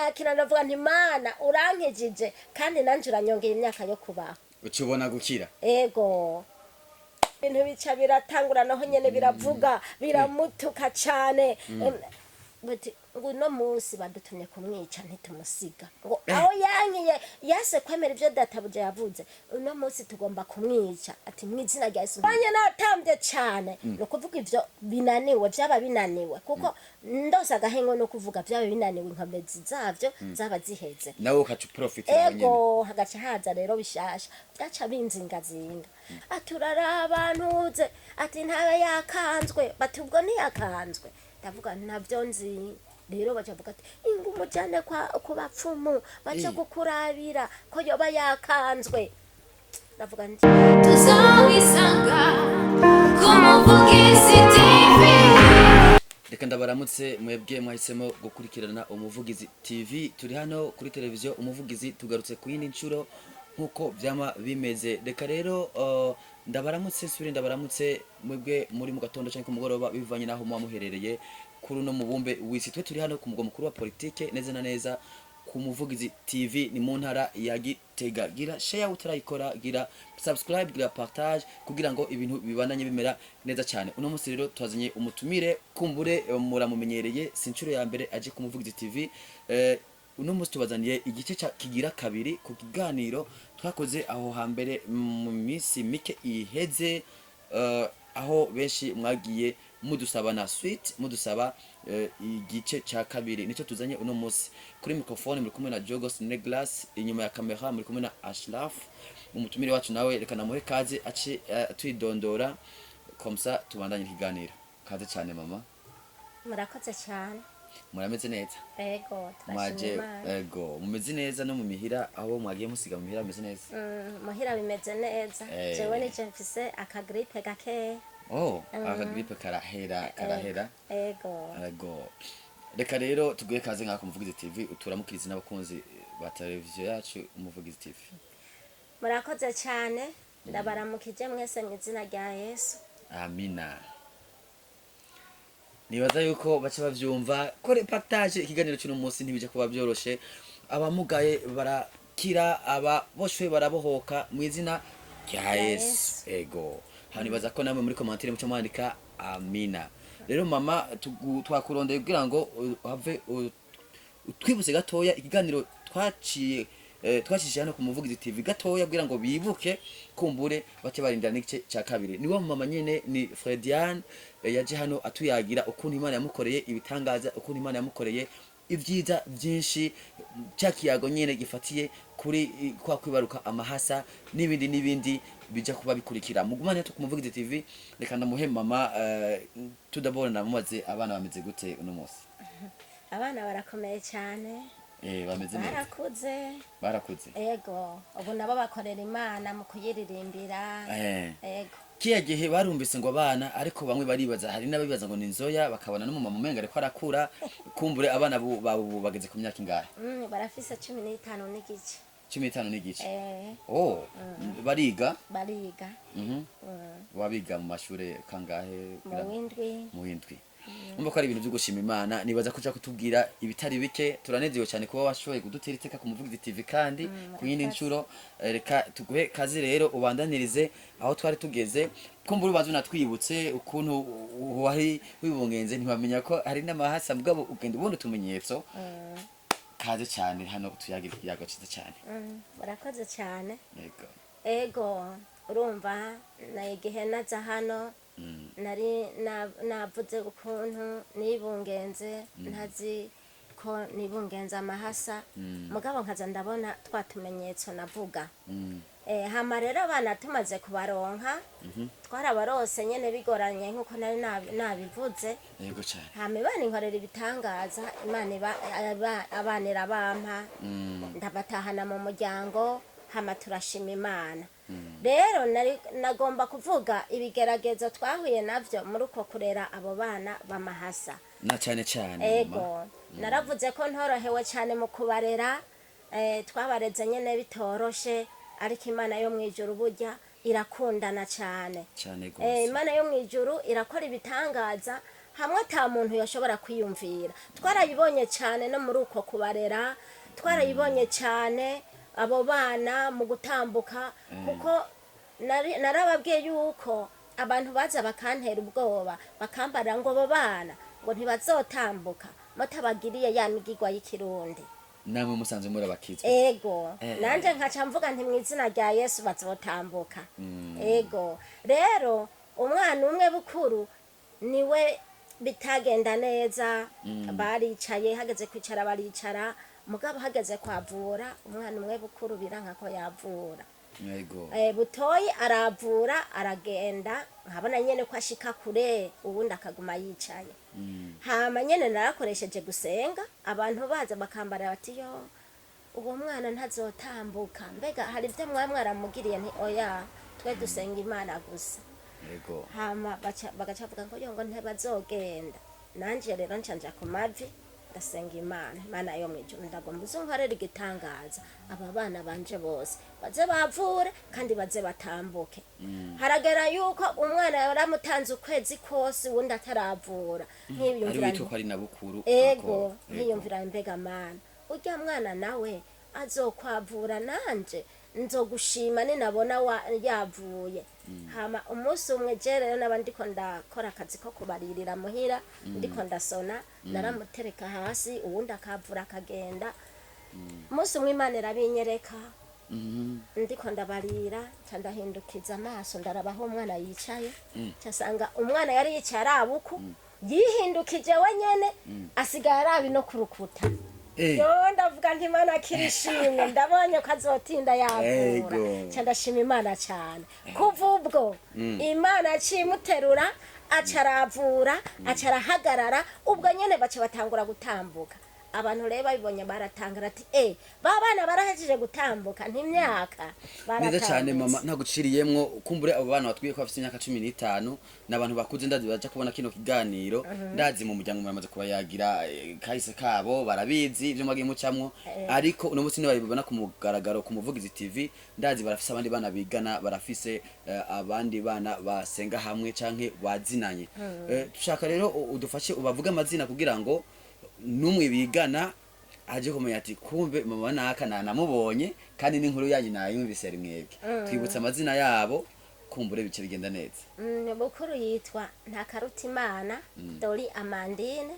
ndavyakira ndavuga nti Mana urankijije kandi nanje uranyongera imyaka yo kubaho ucubona gukira ego ibintu bica biratangura naho nyene biravuga biramutuka cane bati ngo no munsi badutumye kumwica ntitumusiga ngo aho yankiye yase kwemera ivyo databuja yavuze uno munsi tugomba kumwica ati mwizina rya Yesu banye natambye cane no kuvuga ivyo binaniwe vyaba binaniwe kuko ndose agahengo no kuvuga vyaba binaniwe inkomezi zavyo zaba ziheze nawe ukaca profit nyene ego hagaca haza rero bishasha byaca binzingazinga aturara abantuze ati ntabe yakanzwe bati ubwo ntiyakanzwe ndavuga navyo nzi rero bacavuga ati ingu mujane ku bapfumu baje kukurabira ko yoba yakanzwe ndavuga nti tuzawisanga ku Umuvugizi TV. reka ndabaramutse mwebwe mwahisemo gukurikirana Umuvugizi TV. Turi hano kuri televiziyo Umuvugizi, tugarutse ku yindi ncuro nkuko vyama bimeze. Reka rero ndabaramutse ndabaramutse mwebwe muri mu gatondo cyangwa ku mugoroba bivanye naho muba muherereye kuri no mubumbe wisi. Twe turi hano ku mugwa mukuru wa politike neza na neza ku Umuvugizi TV, ni mu ntara ya Gitega. Gira share utarayikora, gira subscribe, gira partage kugira ngo ibintu bibandanye bimera neza cyane. Uno munsi rero twazanye umutumire kumbure muramumenyereye, sincuro ya mbere aje ku Umuvugizi TV. Uno munsi tubazaniye igice kigira kabiri ku kiganiro twakoze aho hambere mu minsi mike iheze, aho benshi mwagiye mudusaba na suite mudusaba igice ca kabiri. Nico tuzanye uno munsi. Kuri microphone muri kumwe na Jogos Neglas, inyuma ya kamera muri kumwe na Ashraf. Umutumire wacu nawe reka namuhe kaze aci twidondora komsa tubandanye ikiganiro. Kaze cyane mama. murakoze cyane Murameze neza? ego Mwaje ego mumeze neza no mu mihira aho mwagiye musiga mu mihira meze neza? muhira bimeze neza jewe nije mfise akagripe gake. Akagripe karahera ego reka rero tuguye kaze nkako Umuvugizi TV, uturamukiriza n'abakunzi ba televiziyo yacu Umuvugizi TV. murakoze cyane ndabaramukije mwese mu izina rya Yesu. Amina. Nibaza yuko bace bavyumva kore partage ikiganiro cy'uno munsi ntibije kuba byoroshe. Abamugaye barakira, ababoshwe barabohoka mu izina rya Yesu. Ego hano nibaza ko namwe muri commentaire muco mwandika amina. Rero mama twakurondeye kugira ngo have utwibuse gatoya ikiganiro twashije hano ku Umuvugizi TV gatoya kugira ngo bibuke kumbure bace barindana n'igice cya kabiri. Niwo mama nyene ni Fredian yaje hano atuyagira ukuntu Imana yamukoreye ibitangaza, ukuntu Imana yamukoreye ibyiza byinshi, cyakiyago nyene gifatiye kuri kwa kwibaruka amahasa n'ibindi bija kuba bikurikira. Mugumane to ku Umuvugizi TV. Reka ndamuhe mama tudabona namumaze abana bameze gute uno munsi? abana barakomeye cyane bameze neza, barakuze ego ubu nabo bakorera Imana mu kuyiririmbira. Ego kiya gihe barumvise ngo abana, ariko bamwe baribaza, hari n'abibaza ngo ni nzoya, bakabona n'umumama umenga ariko arakura. Kumbure abana babo bageze ku myaka ingahe? barafise 15 n'igice. 15 n'igice. Bariga wabiga mu mashure kangahe? Mu windwi. Umva ko ari ibintu byo gushima Imana. Nibaza kuja kutubwira ibitari bike. Turanezerewe cyane kuba washoboye kudutera iteka ku Umuvugizi TV kandi ku yindi ncuro. Reka tuguhe kazi rero ubandanirize aho twari tugeze. Kumbura ubanza unatwibutse ukuntu wari wibungenze, ntibamenya ko hari n'amahasa mugabo ugenda ubona utumenyetso. Kaze cyane hano tuyagira ikiyago cyiza cyane. Murakoze cyane. Ego urumva na igihe naza hano nari navuze ukuntu nibungenze, ntazi ko nibungenza amahasa mugabo nkaza ndabona twatumenyetso navuga. Hama rero abana tumaze kubaronka twarabarose nyene bigoranye nkuko nari nabivuze. Yego cyane. Hama Imana inkorera ibitangaza, Imana abana irabampa ndabatahana mu muryango, hama turashima Imana. Rero nagomba kuvuga ibigeragezo twahuye navyo muri uko kurera abo bana bamahasa na cyane cyane. Ego naravuze ko ntorohewe cyane mu kubarera, twabareze nyene bitoroshe, ariko Imana yo mwijuru burya irakundana cyane. Cyane gose. Imana yo mwijuru irakora ibitangaza hamwe ata muntu yoshobora kwiyumvira. Twarayibonye cyane no muri uko kubarera, twarayibonye cyane abo bana mu gutambuka, kuko narababwiye yuko abantu baza bakantera ubwoba bakambarira ngo abo bana ngo ntibazotambuka mutabagiriye ya migigwa y'ikirundi. namwe musanze muri abakizwa. Ego nanje nkaca mvuga nti mu izina rya Yesu bazotambuka. Ego rero umwana umwe bukuru niwe bitagenda neza, baricaye hageze kwicara baricara, mugabo hageze kwavura umwana umwe bukuru biranka ko yavura. Yego. Butoyi aravura aragenda, nkabona nyene ko ashika kure, ubundi akaguma yicaye. Hama nyene narakoresheje gusenga, abantu baza bakambara bati yo uwo mwana ntazotambuka, mbega hari ivyo mwaramugiriye? Nti oya, twe dusenga Imana gusa. Yego. Hama bagaca bavuga ngo yo ngo ntibazogenda. Nanje rero ncanja ku mavi ndasenga Imana yo mwijuru, ndagomba uzunkorera igitangaza, aba bana banje bose baze bavure kandi baze batambuke. Haragera yuko umwana yaramutanze ukwezi kose ubundi ataravura, nk'ibiyumvira Ari ari na bukuru. ego nkiyumvira mbega mana urya mwana nawe azokwavura, nanje nzogushima ninabona yavuye. Hama umunsi umwe je rero naba ndiko ndakora akazi ko kubaririra muhira, ndiko ndasona, naramutereka hasi uwundi akavura akagenda. Umunsi umwe Imana irabinyereka, ndiko ndabarira ndahindukiza amaso ndarabaho umwana yicaye, cyasanga umwana yari yicaye arabuku, yihindukije wenyene asigaye arabi no kurukuta. Yo ndavuga nti Imana kirishimwe, ndabonye ko azotinda yavura. Ndashima Imana cyane. Kuva ubwo Imana yacimuterura acaravura, acarahagarara, ubwo nyene bace batangura gutambuka. Abantu rero babibonye baratangara ati babana barahejeje gutambuka ntimyaka neza cyane mama ntaguciriyemwo. Kumbure abo bana batwiye ko bafite imyaka 15 n'abantu bakuze, ndazi baje kubona kino kiganiro, ndazi mu muryango muramaze kuba yagira kahise kabo, barabizi ibyo mwagiye mucamwo, ariko uno munsi nibabibona ku mugaragaro ku Muvugizi TV, ndazi barafise abandi bana bigana, barafise abandi bana basenga hamwe canke wazinanye. Tushaka rero udufashe ubavuga amazina kugira ngo numwe bigana aje kumenya ati kumbe mama naka namubonye kandi n'inkuru yanyu nayumvise ari mwebwe. Twibutsa amazina yabo kumbure bice bigenda neza. Bukuru yitwa Ntakarutimana Dori Amandine,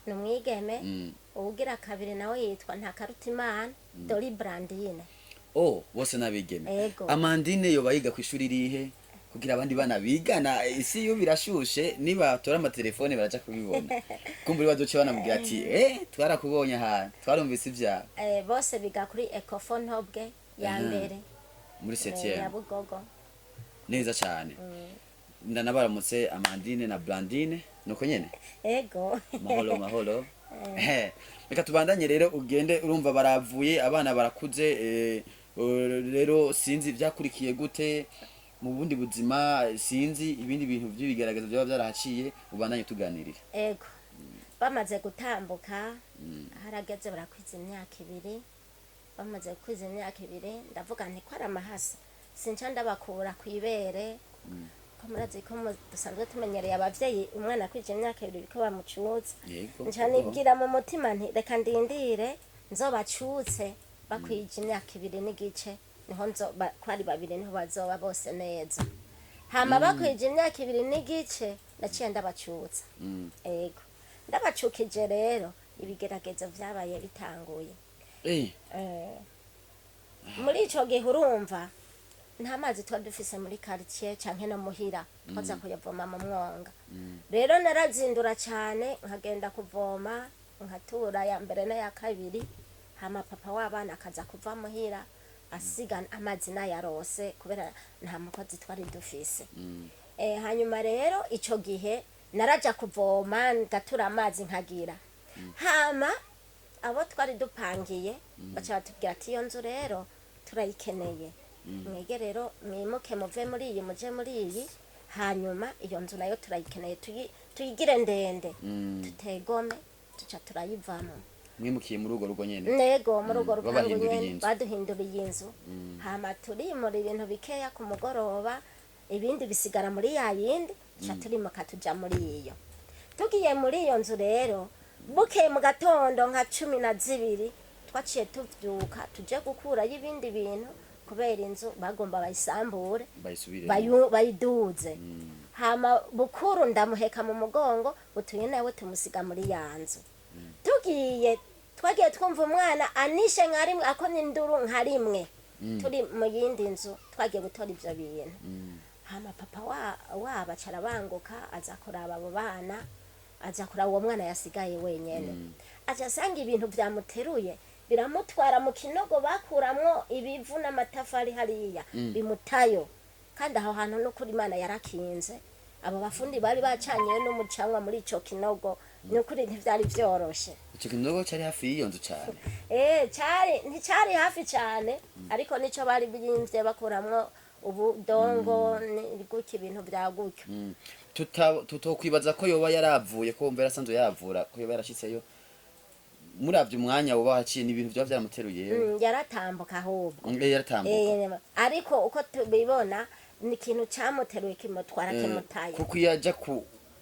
numwigeme. Ugira kabiri nawe yitwa Ntakarutimana Dori Brandine. Bose nabigeme. Amandine yo bayiga ku ishuri rihe kugira abandi bana bigana? Isi yo birashushe, niba tora amatelefone baraja kubibona. Kumburi bazoce banamubwira ati twarakubonye aha, twarumvise ivya. Bose biga kuri Ecofone Hobwe ya mbere muri 7e ya Bugogo. Neza cyane. Ndanabaramutse Amandine na Brandine nuko nyene. Ego. Maholo. Reka tubandanye rero, ugende urumva baravuye, abana barakuze, rero sinzi byakurikiye gute mu bundi buzima, sinzi ibindi bintu by'ibigaragaza byaba byarahaciye, ubandanye tuganirira. Ego bamaze gutambuka, harageze barakwiza imyaka 2, bamaze kwiza imyaka 2, ndavuga nti ko ari amahasa sinca ndabakura kwibere, ko murazi ko dusanzwe tumenyereye abavyeyi umwana kwije imyaka 2 biko bamucutse. Nca nibwira mu mutima nti reka ndindire nzobacutse bakwije imyaka 2 n'igice, niho kwari 2 niho bazoba bose neza. Hama bakwije imyaka 2 n'igice naciye ndabacutsa. Ego ndabacukije rero ibigeragezo vyabaye bitanguye. Muri ico gihe urumva nta mazi twa dufise muri quartier canke no muhira, twaza kuyavoma mu mwonga. Rero narazindura cyane nkagenda kuvoma, nkatura ya mbere na ya kabiri, hama papa w'abana akaza kuva muhira asiga amazi n'ayarose kubera nta mukozi twari dufise. Hanyuma rero ico gihe naraja kuvoma ngatura amazi nkagira. Hama abo twari dupangiye baca batubwira ati iyo nzu rero turayikeneye, mwege rero mwimuke muve muri iyi muje muri iyi, hanyuma iyo nzu nayo turayikeneye tuyigire ndende, tutegome tuca turayivamo. Mwimukiye muri ugo rugo nyene? Nego muri ugo rupangu nyene baduhinduriye inzu. Hama turimura ibintu bikeya ku mugoroba, ibindi bisigara muri ya yindi, tuca turimuka tuja muri iyo. tugiye muri iyo nzu rero bukeye mu gatondo nka 12 twaciye tuvyuka tuje gukurayo ibindi bintu kubera inzu bagomba bayisambure bayisubire bayiduze hama bukuru ndamuheka mu mugongo utuye nawe tumusiga muri yanzu twagiye twumva umwana anishe nka rimwe akomye induru nka rimwe turi mu yindi nzu twagiye gutora ivyo bintu hama papa waba carabanguka aza kuraba abo bana aza kuraba uwo mwana yasigaye wenyene aja asanga ibintu vyamuteruye biramutwara mu kinogo bakuramwo ibivu n'amatafari hariya bimutayo kandi aho hantu no kuri Imana yarakinze abo bafundi bari bacanye n'umucanwa muri ico kinogo n'ukuri ntivyari vyoroshe ico kinogo cari hafi y'iyo nzu cyane nticari hafi cyane ariko nico bari birimvye bakuramwo ubudongo gutya ibintu vya gutyo tutokwibaza ko yoba yaravuye ko wumva yarasanzwe yavura ko yoba yarashitseyo muravye umwanya woba haciye n'ibintu vya vyamuteruye yaratambuka ahubwo yaratambuka ariko uko tubibona ni ikintu camuteruye kimutwara kimutaye kuko yaja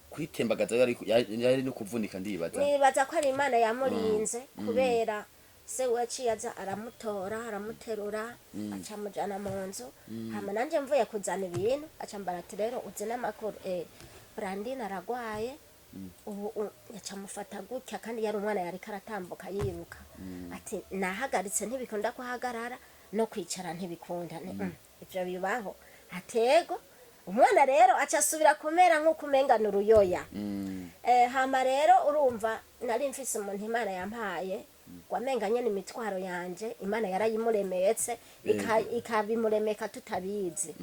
kwitembagaza yari no kuvunika nibaza ko ari Imana yamurinze kubera se waciye aza aramutora aramuterura acamujana mu nzu hama nanje mvuye kuzana ibintu acambara ati rero uzi n'amakuru Brandine aragwaye ubu yacamufata gutya kandi yari umwana yari karatambuka yiruka ati nahagaritse ntibikunda kuhagarara no kwicara ntibikunda ivyo bibaho atego umwana rero acasubira kumera nk'uko umengana uruyoya hama rero urumva nari mfise umuntu Imana yampaye wamenganye n'imitwaro yanje Imana yarayimuremetse ikabimuremeka tutabizi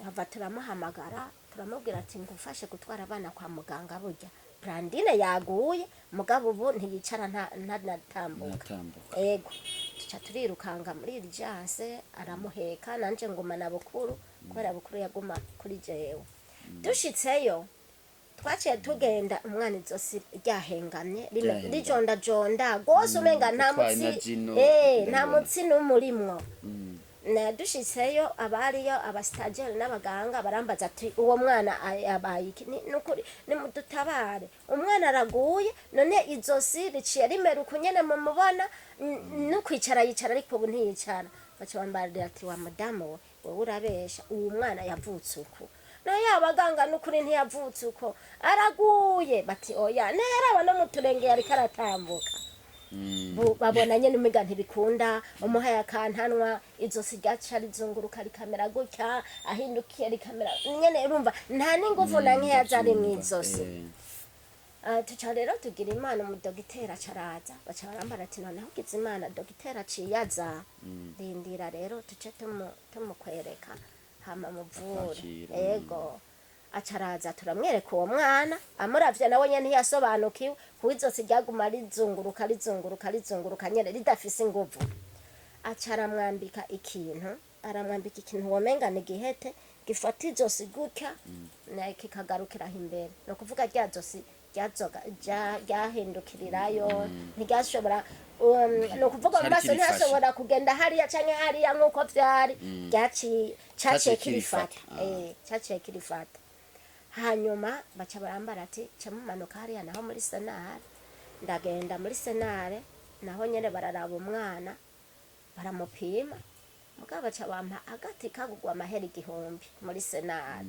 hava turamuhamagara turamubwira ati ngufashe gutwara abana kwa muganga burya Brandine yaguye mugabo ubu ntiyicara ntanatambuka ego tuca turirukanga muri urgence aramuheka nanje ngumana bukuru kubera bukuru yaguma kuri jewe dushitseyo twaciye tugenda umwana izosi ryahengamye rijondajonda gose umenga nta mutsi n'umurimwo dushitseyo abariyo abastajeri n'abaganga barambaza ati uwo mwana yabaye iki nukuri nimudutabare umwana araguye none izosi riciye rimeruka nyene mumubona no kwicara yicara ariko ubu ntiyicara baca bambarira ati wa madamu wewe urabesha uwo mwana yavutse uko naye abaganga nukuri ntiyavutse uko araguye bati oya neraba no muturenge yari karatambuka babona nyene umiga ntibikunda umuhaya kantanwa izosi ryaca rizunguruka rikamera gutya ahindukiye rikamera nyene urumva nta n'inguvu na nkeya zari mw'izosi tuca rero tugira Imana umudogitera caraza baca barambara ati noneho ugize Imana dogitera ciyaza rindira rero tuce tumukwereka hama muvure ego acaraza turamwereka uwo mwana amuravye nawe nyene ntiyasobanukiwe kuwizosi ryaguma rizunguruka nyene ridafise inguvu acaramwambika ikintu womenga ni igihete gifata izosi gutya kikagarukiraho imbere ni ukuvuga rya zosi ryahindukirirayo ntiryashobora ni ukuvuga mu maso ntihashobora kugenda hariya canke hariya nk'uko vyari caciye kirifata hanyuma baca barambara ati camumanuka hariya naho muri senare ndagenda muri senare naho nyene bararaba umwana baramupima mugabo baca bampa agati kagugwa amahera 1000 muri senare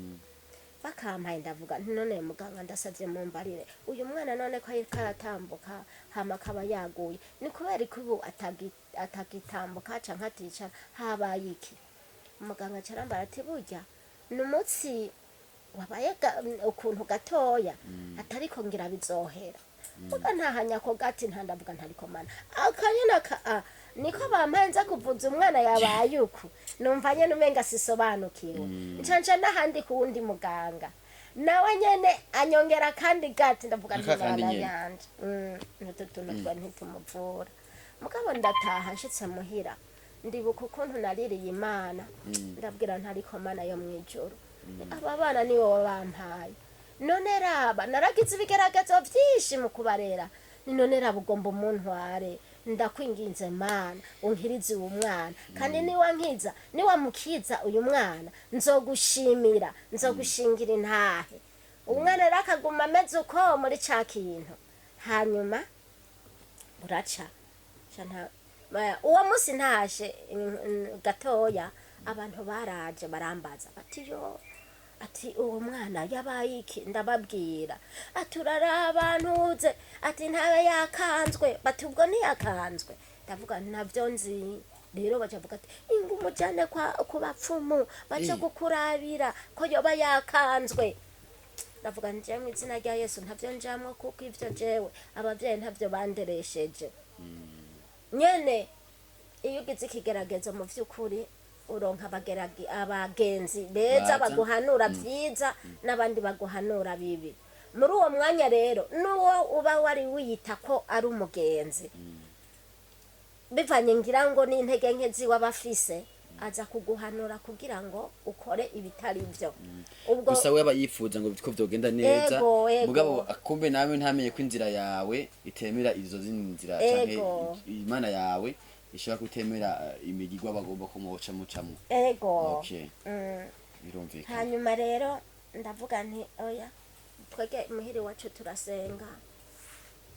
bakampaye ndavuga none muganga ndasavye mumbarire uyu mwana none ko karatambuka hama kaba yaguye ni kubera ikubu atagitambuka canke aticara habaye iki umuganga carambara ati burya n'umutsi wabaye ukuntu gatoya atariko ngira bizohera muga ntahanya ko gati ntandavuga ntariko mana akanyena niko bampenza kuvuza umwana yabaye uko numva nyene umenga sisobanukiwe ncanje n'ahandi kuwundi muganga nawe nyene anyongera kandi gati ndavuga ntimana yanje nututuntu twa ntitumuvura mugabo ndataha nshitse muhira ndibuka ukuntu naririye Imana ndabwira ntariko mana yo mwijuru aba bana ni wowe bampaye none raba naragize ibigeragezo vyinshi mu kubarera none raba ugomba umuntware ndakwinginze Mana unkirize uyu mwana kandi niwamukiza uyu mwana nzogushingira intahe umwana rero akaguma ameze uko muri ca kintu hanyuma buraca uwo munsi ntaje gatoya abantu baraje barambaza bati yo ati uwo mwana yabaye iki ndababwira ati uraraba ntuze ati ntabe yakanzwe bati ubwo ntiyakanzwe ndavuga ntabyo nzi rero bacavuga ati ingo umujyane ku bapfumu bace kukurabira ko yoba yakanzwe ndavuga nje mu izina rya Yesu ntabyo njamwe kuko ivyo jewe abavyeyi ntabyo banderesheje nyene iyo ugize ikigeragezo mu vy'ukuri uronka abagenzi beza baguhanura vyiza n'abandi baguhanura bibi muri uwo mwanya rero nuwo uba wari wiyita ko ari umugenzi bivanye ngira ngo n'intege nke ziwe abafise aza kuguhanura kugira ngo ukore ibitari byo ubwo gusa we yifuza ngo bitko vyogenda neza mugabo akumbe nawe ntamenye ko inzira yawe itemera izo zindi nzira canke imana yawe ishaka kutemera imigirwa bagomba kumuca mucamo okay birumvikana hanyuma rero ndavuga nti oya twege muhiri wacu turasenga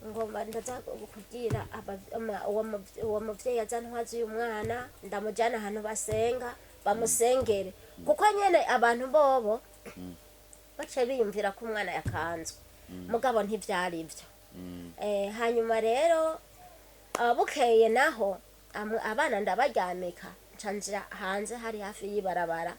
ngomba ndaza kugira uwo muvyeyi azantwaza uyu mwana ndamujana ahantu basenga bamusengere kuko nyene abantu bobo bace biyumvira ko umwana yakanzwe mugabo ntivyari ivyo hanyuma rero bukeye naho abana ndabaryamika ncanjira hanze hari hafi y'ibarabara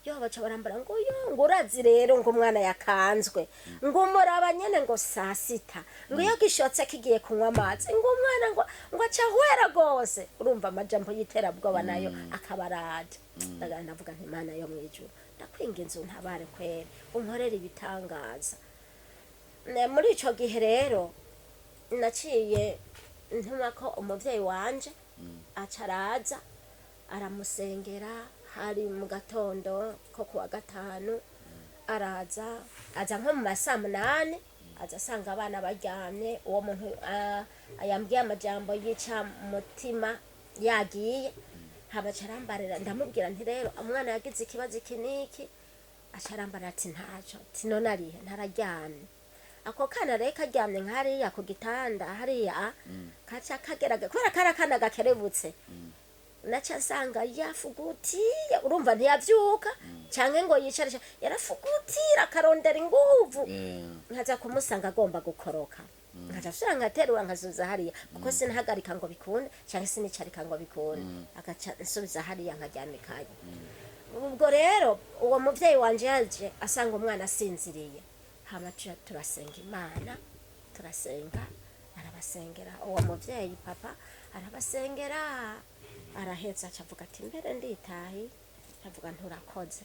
yo baca barambara ngo yo ngo urazi rero ngo umwana yakanzwe ngo umuraba nyene ngo sasita ngo iyo gishotse kigiye kunywa amazi ngo umwana ngo aca hwera gose urumva amajambo y'iterabwoba nayo akabaraje ndavuga nti Imana yo mwijuru ndakwinginze untabare kwere unkorera ibitangaza muri ico gihe rero naciye ntuma ko umuvyeyi wanje acaraza aramusengera hari mu gatondo ko kuwa gatanu aza nko mu masaa 8 aza asanga abana baryamye uwo muntu yambwiye amajambo yica mutima yagiye habacarambarira ndamubwira nti rero umwana yagize ikibazo kiniki acarambarira ati ntaco ati none arihe ntararyamye ako kana rero karyamye nkariya ku gitanda hariya kaca kagerage kubera karakana gakerebutse naca nsanga yafugutiye urumva ntiyavyuka canke ngo yicarisha yarafugutira karondera inguvu nkaza kumusanga agomba gukoroka nkaca sura nkaterura nkasubiza hariya kuko sinahagarika ngo bikunde canke sinicarika ngo bikunde agaca nsubiza hariya nkaryamikaye ubwo rero uwo muvyeyi wanje yaje asanga umwana asinziriye hama turasenga Imana turasenga arabasengera uwo muvyeyi papa arabasengera araheza acavuga ati mbere nditahi avuga nturakoze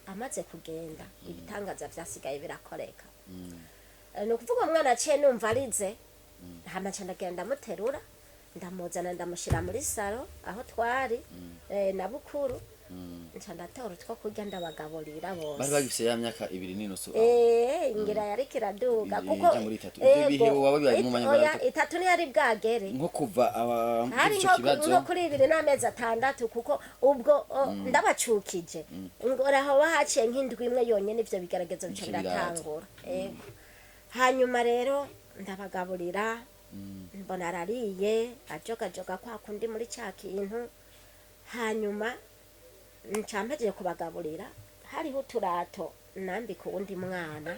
amaze kugenda ibitangaza vyasigaye birakoreka no kuvuga umwana aciye numva arize hama ndagenda muterura ndamuzana ndamushira muri salo aho twari na bukuru ndatora two kurya ndabagaburira bose bari bagifise ya myaka 2.5 ingira yari kiraduga kuko ibihe waba bibaye mu manyuma 3 ni yari bwagere nko kuva ico kibazo nko kuri 2 n'amezi 6 kuko ubwo ndabacukije ngoraho bahaciye nk'indwi imwe yonyene ivyo bigeragezo bico biratangura hanyuma rero ndabagaburira mbona arariye ajogajoga kwa kundi muri ca kintu hanyuma ncampeje kubagaburira hariho uturato nambika uwundi mwana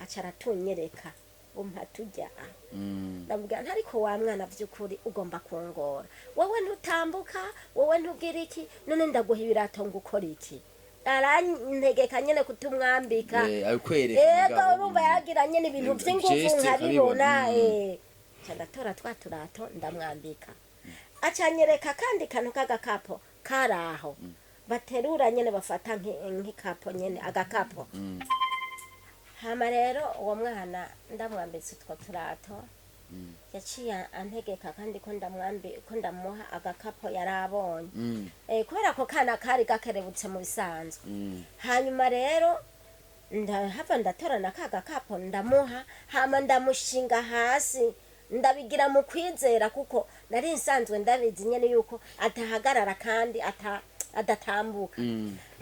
acaratunyereka umpa tujya ndabwira ntariko wa mwana vy'ukuri ugomba kungora wowe ntutambuka wowe ntugira iki none ndaguha ibirato ngo ukora iki arantegeka nyene kutumwambika akwereka urumva yaragira nyene ibintu vy'inguvu nkabibona ndatora twa turato ndamwambika acanyereka kandi kantu k'agakapo karaho baterura nyene bafata nk'ikapo nyene agakapo hama rero uwo mwana ndamwambitse utwo turato yaciye antegeka kandi ko ndamuha agakapo yarabonye kubera ko kana kari gakerebutse mu bisanzwe hanyuma rero ndahava ndatora na kagakapo ndamuha hama ndamushinga hasi ndabigira mu kwizera kuko nari nsanzwe ndabizi nyene yuko atahagarara kandi adatambuka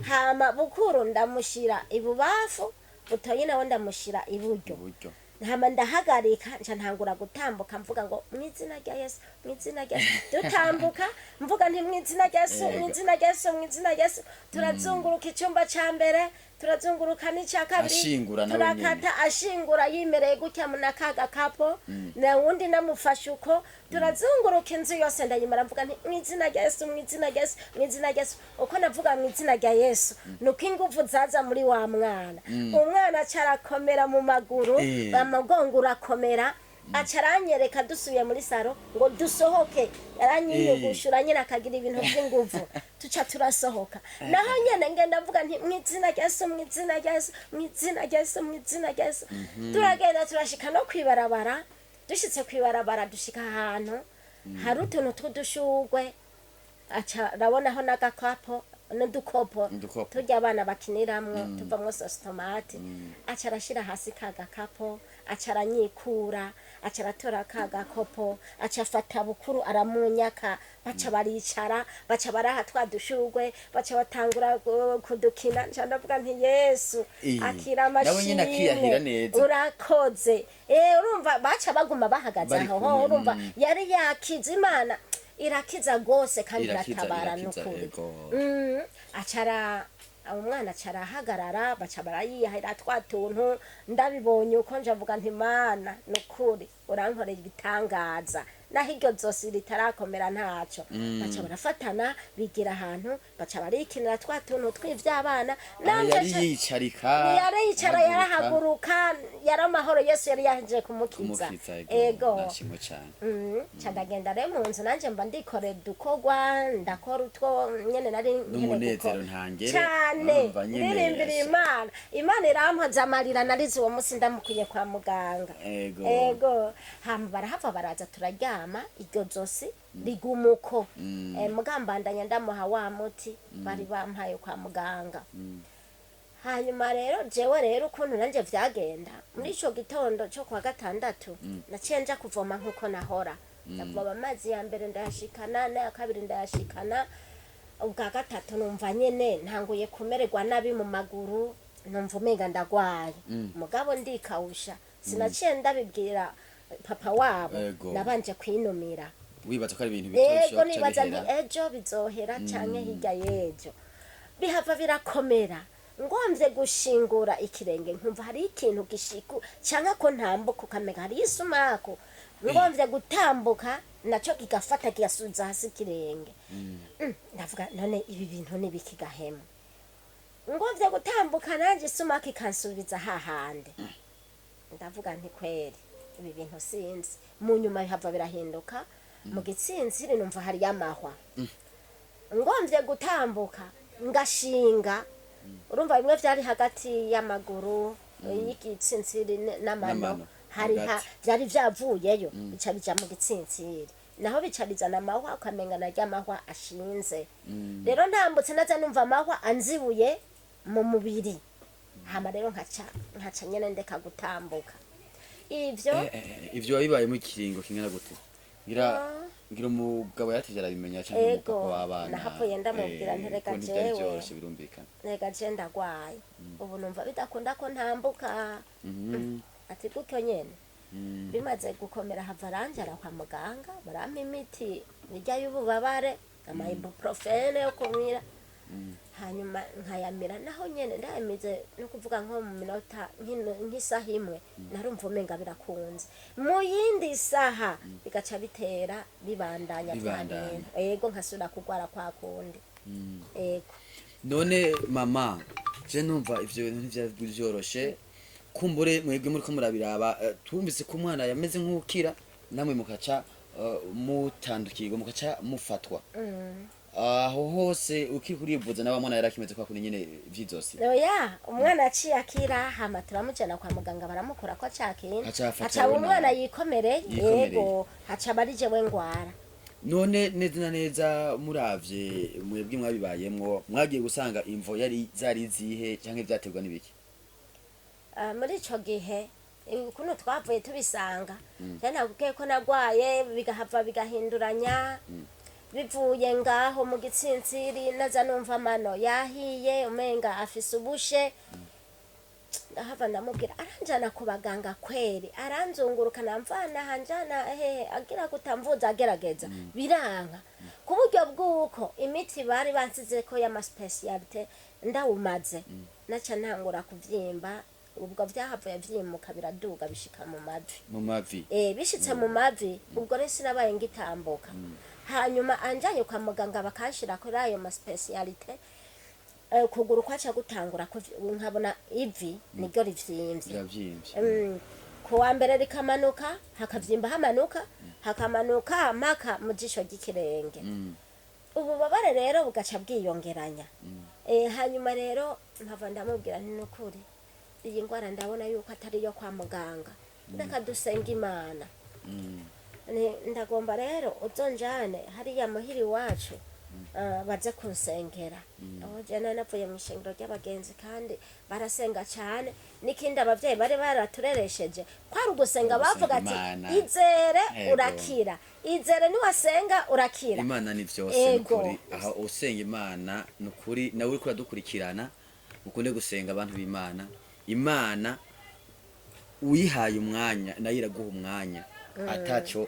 hama bukuru ndamushira ibubafu butoyi nawe ndamushira iburyo uburyo ntama ndahagarika nca ntangura gutambuka mvuga ngo mwizina rya Yesu mwizina rya Yesu dutambuka mvuga nti mwizina rya Yesu mwizina rya Yesu mwizina rya Yesu turazunguruka icyumba ca mbere turazunguruka n'icya kabiri ashingura nawe turakata ashingura yimereye gutya munakaga kapo na wundi namufashe uko turazunguruka inzu yose ndayimara mvuga nti mwizina rya Yesu mwizina rya Yesu mwizina rya Yesu uko navuga mwizina rya Yesu nuko ingufu zaza muri wa mwana umwana carakomera mu maguru amagongo urakomera acaranyereka dusubiye muri saro ngo dusohoke yaranyiyugushura nyine akagira ibintu by'inguvu tuca turasohoka naho nyene ngenda mvuga nti mwizina rya Yesu mwizina rya Yesu mwizina rya Yesu mwizina rya Yesu turagenda turashika no kwibarabara dushitse kwibarabara dushika ahantu hari utuntu tw'udushugwe aca rabonaho n'agakapo n'udukopo turya abana bakiniramwo tuvamwo sositomate aca arashira hasi ka gakapo aca aranyikura aca aratora ka gakopo aca afata bukuru aramunyaka baca baricara baca baraha twa dushugwe baca batangura kudukina nca ndavuga nti Yesu akira amashimwe urakoze urumva baca baguma bahagaze aho urumva yari yakiza Imana irakiza gose kandi iratabara n'ukuri acara umwana acara hagarara baca barayihahira twa tuntu ndabibonye uko nje avuga nti Mana n'ukuri urankorera ibitangaza naho iryo zosi ritarakomera ntaco baca barafatana bigira ahantu baca barikinira twa tuntu tw'ivy'abana yari yicara yarahaguruka yari amahoro Yesu yari yaje kumukiza ego nashimwe cyane ndagenda rero mu nzu nanje mba ndikorera dukorwa ndakora utwo nyene nari n'umunezero ntangere cyane ndirimbira Imana irampaza amarira narize uwo musi ndamukuye kwa muganga ego hama barahava baraza turaryama iryo zosi rigumuko mugambandanya ndamuha wa muti bari bampaye kwa muganga hanyuma rero jewe rero ukuntu nanje vyagenda muri ico gitondo cyo kwa gatandatu naciye nja kuvoma nkuko nahora ndavoma amazi ya mbere ndayashikana n'aya kabiri ndayashikana ubwa gatatu numva nyene ntanguye kumererwa nabi mu maguru numva umenga ndagwaye mugabo ndikawusha sinaciye ndabibwira papa wabo nabanje kwinumira wibaza ko ari ibintu bitosho nibaza nti ejo bizohera canke hirya yejo bihava birakomera ngomvye gushingura ikirenge nkumva hari ikintu gishiku canke ko ntambuka ukamenya hari isumako ngomvye gutambuka naco kigafata kiyasubiza hasi ikirenge ndavuga none ibi bintu nibikigahema ngomvye gutambuka nanje isumako ikansubiza hahande ndavuga nti kweri ibi bintu sinzi mu nyuma bihava birahinduka mu gitsinziri numva hari yamahwa ngomvye gutambuka ngashinga urumva bimwe vyari hagati y'amaguru y'igitsinziri n'amano hari vyari vyavuyeyo bica bija mu gitsinziri naho bica bizana amahwa ukamenga narya amahwa ashinze rero ntambutse naza numva amahwa anzibuye mu mubiri hama rero nkaca nyene ndeka gutambuka ivyo wabibaye mu kiringo kingana gute ngira umugabo yatigera abimenya cyane umugabo w'abana nahavuye ndamubwira ntereka jewe birumvikana ntereka je ndagwaye ubu numva bidakunda ko ntambuka ati gutyo nyene bimaze gukomera hava aranjara kwa muganga barampa imiti irya y'ububabare ama ibuprofene yo kumira hanyuma nkayamira naho nyene ndayamize no kuvuga nko mu minota nk'isaha imwe narumva umenga birakunze mu yindi saha bigaca bitera bibandanya cyane ego nkasubira kugwara kwa kundi ego none mama je numva ivyo bintu ntivyoroshe kumbure mwebwe muri ko murabiraba twumvise ko umwana yameze nk'ukira namwe mukaca mutandukirwa mukaca mufatwa aho hose ukiri kurivuza n'abamwana yarakimeze kwa kuni nyene vy'izosi oya umwana aciye akira hama turamujana kwa muganga baramukora ko acakintu aca umwana yikomereye yego aca barije we ngwara none neza na neza muravye mwebwe mwabibayemwo mwagiye gusanga imvo yari zari zihe canke vyaterwa n'ibiki muri ico gihe kuno twavuye tubisanga cyane kuko ko nagwaye bigahava bigahinduranya bivuye ngaho mu gitsintsiri naza numva amano yahiye umenga afise ubushe ndahava ndamubwira aranjana ku baganga kweri aranzunguruka namvana hanjana hehe agira kutamvuza agerageza biranka ku buryo bw'uko imiti bari bansize ko y'amaspecialite ndawumaze naca ntangura kuvyimba ubwo vyahavuye vyimuka biraduga bishika mu mavi bishitse mu mavi ubwo rero sinabaye ngitambuka hanyuma anjanye kwa muganga bakanshira kuri ayo maspecialite kuguru kwaca gutangura nkabona ivi niryo rivyimvye kuwa mbere rikamanuka hakavyimba hakamanuka mpaka mu jisho ry'ikirenge ububabare rero bugaca bwiyongeranya hanyuma rero nkava ndamubwira nti nukuri iyi ngwara ndabona yuko atari yo kwa muganga ndeka dusenga Imana ndagomba rero uzonjane hariya muhiri wacu baze kunsengera aho jana navuye mu ishengero ry'abagenzi kandi barasenga cyane n'ikindi abavyeyi bari baratureresheje kwari ugusenga bavuga ati izere urakira izere niwasenga urakira Imana ni vyose nukuri aho usenga Imana nukuri nawe uriko uradukurikirana ukunde gusenga abantu b'Imana Imana uyihaye umwanya nayo iraguha umwanya ataco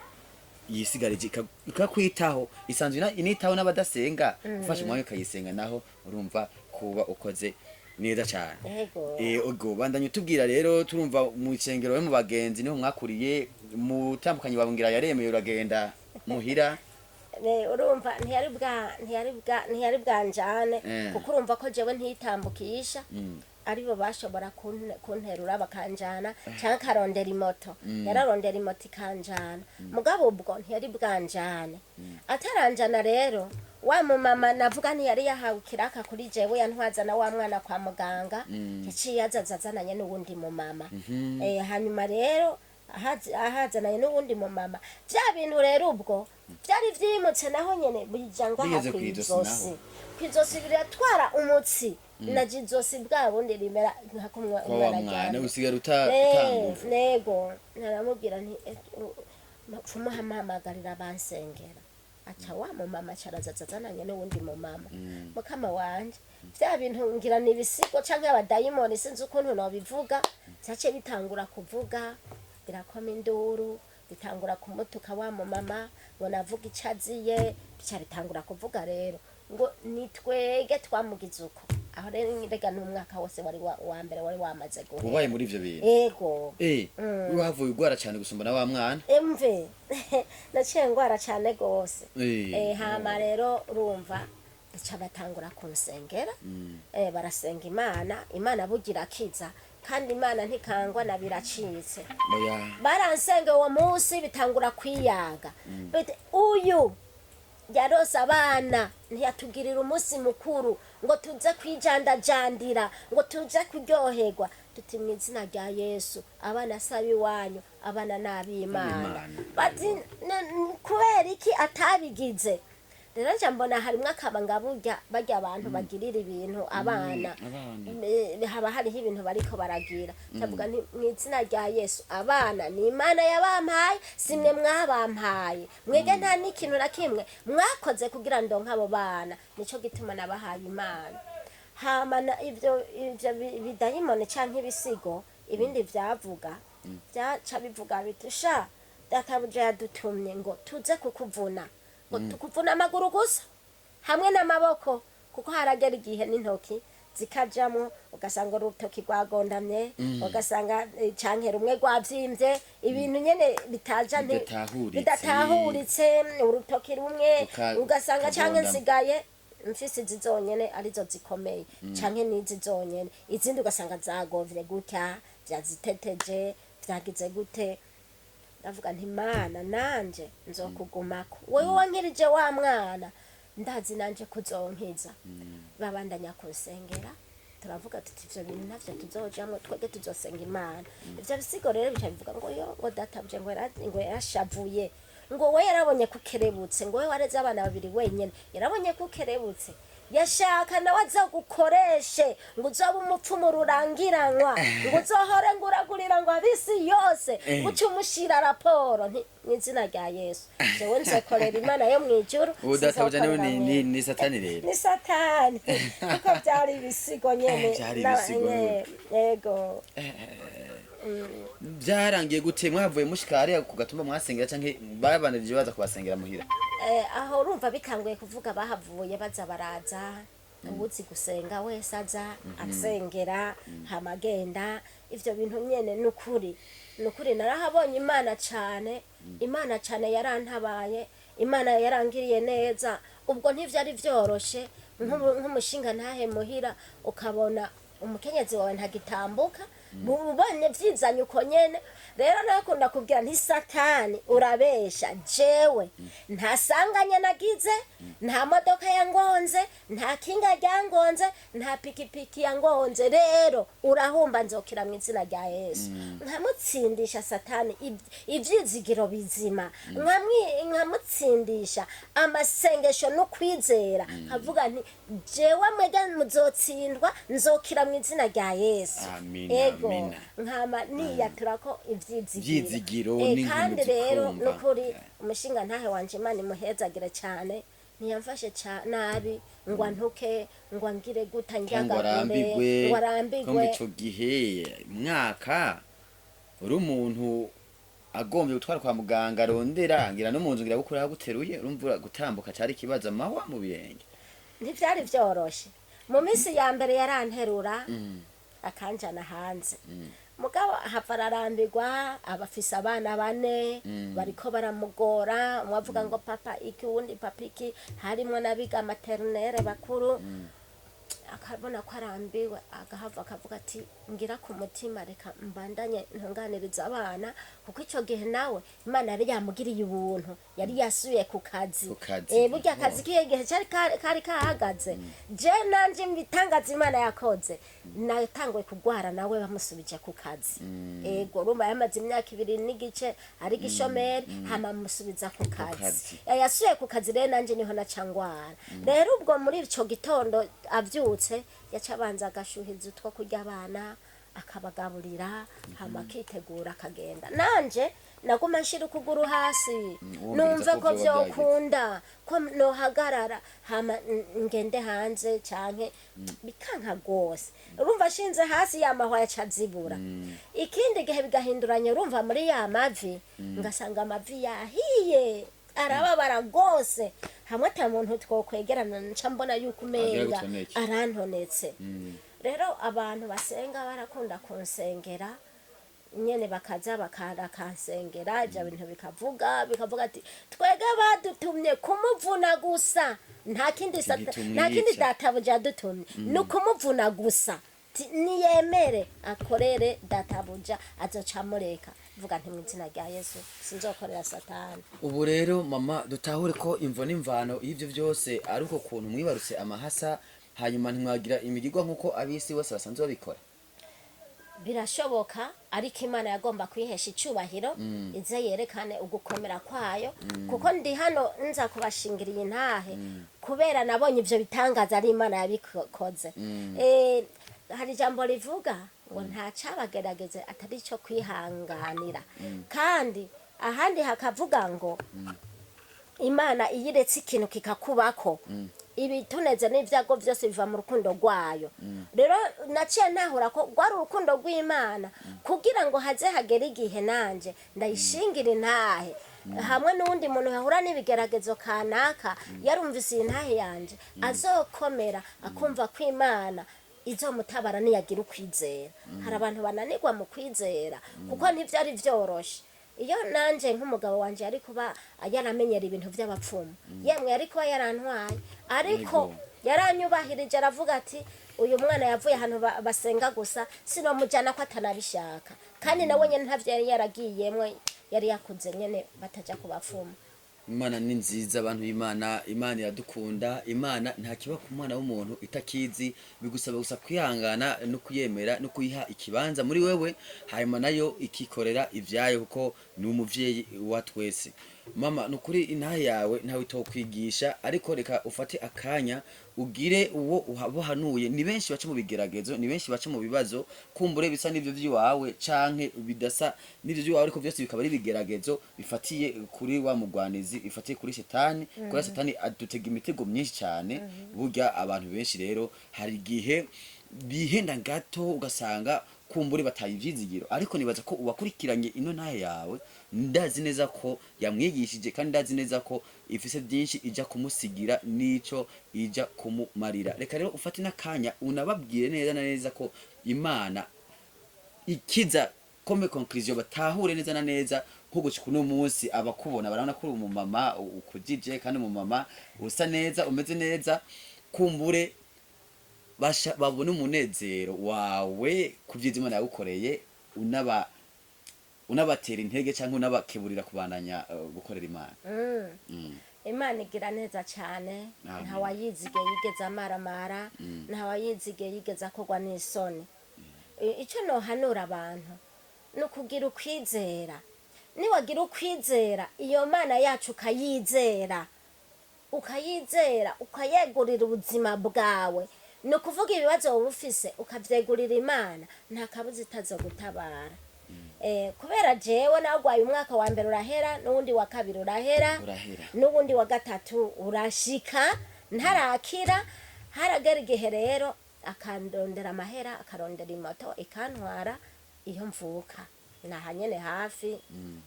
yisigarije ikakwitaho isanzwe initaho n'abadasenga ufashe umwanya ukayisenga naho urumva kuba ukoze neza cyane ubwo bandanye tubwira rero turumva mu cengero we mu bagenzi niho mwakuriye mutambukanye babungira yaremeye uragenda muhira urumva ntiyari bwanjane kuko urumva ko jewe ntitambukisha aribo bashobora kunterura bakanjana cyangwa karondera imoto yararondera imoto ikanjana mugabo ubwo ntiyari bwanjane ataranjana rero wa mumama navuga ntiyari yahawe ikiraka kuri jewe yantwazana wa mwana kwa muganga yaciye azazananye n'uwundi mumama hanyuma rero ahazananye n'uwundi mumama bya bintu rero ubwo byari vyimutse naho nyene bijangwa kwizosi biratwara umutsi na jizosi bwa bundi rimera nkakumwa umwana usigara utanguva nego naramubwira nti mupfumu hamamagarira bansengera aca wa mumama carazazananye n'uwundi mumama mukama wanje vya bintu ngira ni ibisigo canke abadayimoni sinzi ukuntu nobivuga vyace bitangura kuvuga birakoma induru bitangura kumutuka wa mumama ngo navuga icaziye bica bitangura kuvuga rero ngo nitwege twamugize uko aho rero ngirega n'umwaka wose wari wa mbere wari wamaze guhera ubaye muri ivyo bintu yego wavuye ugwara cyane gusumba na wa mwana umve naciye ngwara cyane gose hama rero urumva bica batangura kunsengera barasenga Imana bugira kiza kandi Imana ntikangwa na biracitse baransenga uwo munsi bitangura kwiyaga uyu yarose abana ntiyatugirira umunsi mukuru ngo tuze kwijandajandira ngo tuze kuryoherwa tuti mu izina rya Yesu abana saba iwanyu abana n'ab'Imana bati kubera iki atabigize rero nje mbona harimwo akabanga barya abantu bagirira ibintu abana haba hariho ibintu bariko baragira ndavuga nti mu izina rya Yesu abana ni Imana yabampaye simwe mwabampaye mwege nta n'ikintu na kimwe mwakoze kugira ndonke abo bana nico gituma nabahaye Imana hamana ivyo bidayimoni canke ibisigo ibindi vyavuga vyaca bivuga bitusha databuja yadutumye ngo tuze kukuvuna ngo tukuvuna amaguru gusa hamwe n'amaboko kuko haragera igihe n'intoki zikajamwo ugasanga urutoki rwagondamye ugasanga canke rumwe rwavyimbye ibintu nyene bitaja bidatahuritse urutoki rumwe ugasanga canke nsigaye mfise izi zonyene arizo zikomeye canke n'izi zonyene izindi ugasanga zagovye gutya vyaziteteje vyagize gute ndavuga nti Mana nanje nzokugumako wewe wankirije wa mwana ndazi nanje kuzonkiza babandanya kunsengera turavuga tuti ivyo bintu navyo tuzojamwo twege tuzosenga Imana ivyo bisigo rero bica bivuga ngo yo ngo databuje ngo yarashavuye ngo we yarabonye kukerebutse ngo we wareze abana babiri wenyene yarabonye kukerebutse yashaka nawe azagukoreshe ngo uzobe umupfumu rurangiranwa ngo uzohore ngo uragurira ngo abisi yose uce umushira raporo mu izina rya Yesu jewe nzokorera Imana yo mwijuru udatabuja ni satani rero ni satani kuko byari ibisigo nyene yego byarangiye gute mwavuye mushikari ku gatumba mwasengera canke babanirije baza kubasengera muhira aho urumva bikanguye kuvuga bahavuye baza baraza ubuzi gusenga wese aza asengera hamagenda ivyo bintu nyene nukuri narahabonye Imana cane yarantabaye Imana yarangiriye neza ubwo ntivyari vyoroshe nk'umushinga ntahe muhira ukabona umukenyezi wawe ntagitambuka bubone vyizanye uko nyene rero nakunda kubwira nti satani urabesha jewe nta sanganya nagize nta modoka yangonze nta kinga ryangonze nta pikipiki yangonze rero urahumba nzokira mu izina rya Yesu nkamutsindisha satani ivyizigiro bizima nkamutsindisha amasengesho no kwizera nkavuga nti jewe mwega muzotsindwa nzokira mu izina rya Yesu ego nkama niyatura ko ivyizigiro kandi rero nukuri umushinga ntahe wanje Imana imuhezagira cyane ntiyamfashe nabi ngo antuke ngo angire guta njyagagure ngo arambigwe ico gihe mwaka uri umuntu agombye gutwara kwa muganga arondera ngira no mu nzu ngira gukura guteruye urumva gutambuka cyari kibaza amahwa mu birenge ntivyari vyoroshe mu minsi ya mbere yaranterura akanjana hanze mugabo hava ararambirwa abafise abana 4 bariko baramugora umwavuga ngo papa iki wundi papa iki harimwo nabiga maternelle bakuru akabona ko arambiwe agahava akavuga ati ngira ku mutima reka mbandanye ntunganiriza abana kuko ico gihe nawe Imana yari yamugiriye ubuntu yari yasuye ku kazi burya akazi kiye gihe kari kahagaze je nanje mbitangaza Imana yakoze natangwe kugwara nawe bamusubije ku kazi ego rumba yamaze imyaka 2 n'igice ari gishomeri hama musubiza ku kazi yasuye ku kazi rero nanje niho nacangwara rero ubwo muri ico gitondo avyutse yacabanza agashuhiza utwo kurya abana akabagaburira hama akitegura akagenda nanje naguma nshira ukuguru hasi numva ko vyokunda ko nohagarara hama ngende hanze canke bikanka gose urumva shinze hasi yamahwa yacazibura ikindi gihe bigahinduranye urumva muri ya mavi ngasanga amavi yahiye arababara gose hamwe ata muntu twokwegerana nca mbona yuko umenga arantonetse rero abantu basenga barakunda kunsengera nyene bakaza bakansengera ivyo bintu bikavuga ati twege badutumye kumuvuna gusa nta kindi databuja dutumye nukumuvuna gusa niyemere akorere databuja azocamureka vuga nti mu izina rya Yesu sinzokorera satani ubu rero mama dutahure ko imvo n'imvano y'ivyo byose ari uko kuntu mwibarutse amahasa hanyuma ntimwagira imigirwa nkuko abisi bose basanzwe babikora birashoboka ariko Imana yagomba kwihesha icubahiro ize yerekane ugukomera kwayo kuko ndi hano nza kubashingiriye intahe kubera nabonye ivyo bitangaza ari Imana yabikoze hari jambo rivuga ngo nta cabagerageze atari ico kwihanganira kandi ahandi hakavuga ngo Imana iyiretse ikintu kikakubako ibituneze n'ivyago vyose biva mu rukundo rwayo rero naciye nahura ko rwari urukundo rw'Imana kugira ngo haze hagera igihe nanje ndayishingira intahe hamwe n'undi muntu yahura n'ibigeragezo kanaka yarumvise intahe yanje azokomera akumva ko Imana izomutabara niyagira ukwizera hari abantu bananirwa mu kwizera kuko ntivyari vyoroshe iyo nanje nk'umugabo wanje yari kuba yaramenyera ibintu vy'abapfumu yemwe yari kuba yarantwaye ariko yaranyubahirije aravuga ati uyu mwana yavuye hano basenga gusa sinomujana ko atanabishaka kandi nawe nyene ntavyo yari yaragiyemwe yari yakuze nyene bataja ku bapfumu Imana ni nziza abantu b'Imana Imana iradukunda Imana nta kiba ku mwana w'umuntu itakizi bigusaba gusa kwihangana no kuyemera no kuyiha ikibanza muri wewe hanyuma nayo ikikorera ivyayo kuko ni umuvyeyi wa twese mama nukuri intahe yawe ntawe itokwigisha ariko reka ufate akanya ugire uwo uhanuye. Ni benshi baca mu bigeragezo, ni benshi baca mu bibazo kumbure bisa n'ivyo vy'iwawe canke bidasa n'ivyo vy'iwawe, ariko vyose bikaba ari bigeragezo bifatiye kuri wa mugwanizi, bifatiye kuri satani. Kuri satani adutega imitego myinshi cyane. Burya abantu benshi rero hari igihe bihenda gato ugasanga kumbure bataye ivyizigiro, ariko nibaza ko uwakurikiranye ino ntahe yawe ndazi neza ko yamwigishije, kandi ndazi neza ko ifise byinshi ija kumusigira nico ija kumumarira. Reka rero ufate n'akanya unababwire neza na neza ko Imana ikiza comme conclusion, batahure neza na neza nko gushika uno munsi abakubona barabona ko uri umumama ukujije kandi umumama usa neza umeze neza, kumbure babone umunezero wawe kuvyiza Imana yagukoreye, unabatera intege cyangwa unabakeburira kubandanya gukorera Imana. Imana igira neza cyane, nta wayizige yigeze amaramara, nta wayizige yigeze akorwa n'isoni. Icyo nohanura abantu ni ukugira ukwizera. Niwagira ukwizera iyo Mana yacu ukayizera, ukayegurira ubuzima bwawe, ni ukuvuga ibibazo wowe ufise ukavyegurira Imana, nta kabuza itazogutabara. Kubera jewe nagwaye umwaka wa mbere urahera, n'uwundi wa kabiri urahera, n'uwundi wa gatatu urashika ntarakira. Haragera igihe rero akandondera amahera, akarondera imoto ikantwara iyo mvuka nahanyene hafi,